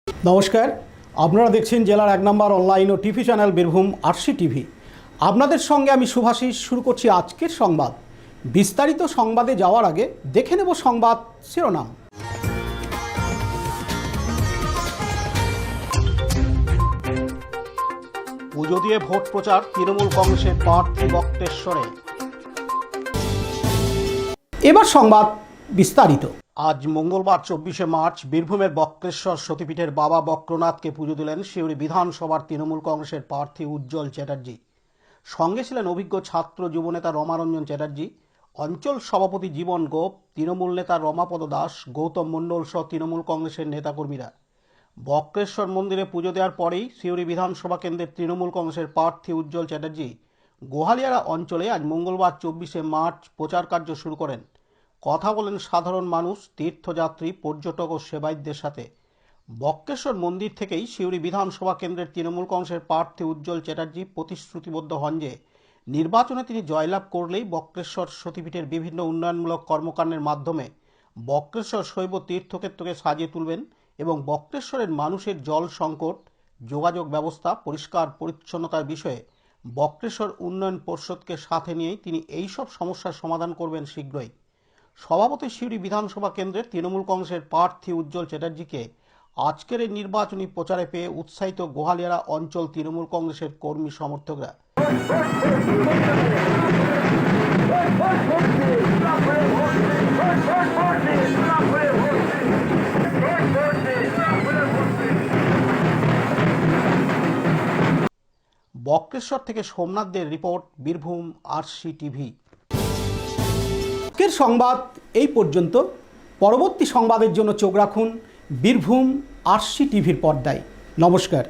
নমস্কার, আপনারা দেখছেন জেলার 1 নম্বর অনলাইন ও TV channel Birbhum RC TV. আপনাদের সঙ্গে আমি শুভাশিস। শুরু করছি আজকের সংবাদ। বিস্তারিত সংবাদে যাওয়ার আগে দেখে নেব সংবাদ শিরোনাম। পুজো দিয়ে ভোট প্রচার তৃণমূল কংগ্রেসের প্রার্থী বক্রেশ্বরে। এবার সংবাদ বিস্তারিত। আজ মঙ্গলবার 24শে মার্চ বীরভূমের বক্রেশ্বর সতীপীঠের বাবা বক্রনাথকে পুজো দিলেন সিউড়ি বিধানসভার তৃণমূল কংগ্রেসের প্রার্থী উজ্জ্বল চ্যাটার্জি। সঙ্গে ছিলেন অভিজ্ঞ ছাত্র যুবনেতা রমারঞ্জন চ্যাটার্জি, অঞ্চল সভাপতি জীবন গোপ, তৃণমূল নেতা রমাপদ দাস, গৌতম মণ্ডল সহ তৃণমূল কংগ্রেসের নেতাকর্মীরা। বক্রেশ্বর মন্দিরে পুজো দেওয়ার পরেই সিউড়ি বিধানসভা কেন্দ্রের তৃণমূল কংগ্রেসের প্রার্থী উজ্জ্বল চ্যাটার্জি গোহালিয়ারা অঞ্চলে আজ মঙ্গলবার 24শে মার্চ প্রচার কার্য শুরু করেন। কথা বলেন সাধারণ মানুষ, তীর্থযাত্রী, পর্যটক ও সেবায়তদের সাথে। বক্রেশ্বর মন্দির থেকেই সিউড়ি বিধানসভা কেন্দ্রের তৃণমূল কংগ্রেসের প্রার্থী উজ্জ্বল চ্যাটার্জি প্রতিশ্রুতিবদ্ধ হন যে নির্বাচনে তিনি জয়লাভ করলেই বক্রেশ্বর সতীপীঠের বিভিন্ন উন্নয়নমূলক কর্মকাণ্ডের মাধ্যমে বক্রেশ্বর শৈব তীর্থক্ষেত্রকে সাজিয়ে তুলবেন এবং বক্রেশ্বরের মানুষের জল সংকট, যোগাযোগ ব্যবস্থা, পরিষ্কার পরিচ্ছন্নতার বিষয়ে বক্রেশ্বর উন্নয়ন পর্ষদকে সাথে নিয়েই তিনি এইসব সমস্যার সমাধান করবেন শীঘ্রই। সভাপতি সিউড়ি বিধানসভা কেন্দ্রের তৃণমূল কংগ্রেসের প্রার্থী উজ্জ্বল চ্যাটার্জিকে আজকের এই নির্বাচনী প্রচারে পেয়ে উৎসাহিত গোহালিয়ারা অঞ্চল তৃণমূল কংগ্রেসের কর্মী সমর্থকরা। বক্রেশ্বর থেকে সোমনাথদের রিপোর্ট, বীরভূম আরসি টিভি। আজকের সংবাদ এই পর্যন্ত। পরবর্তী সংবাদের জন্য চোখ রাখুন বীরভূম আরসি টিভির পর্দায়। নমস্কার।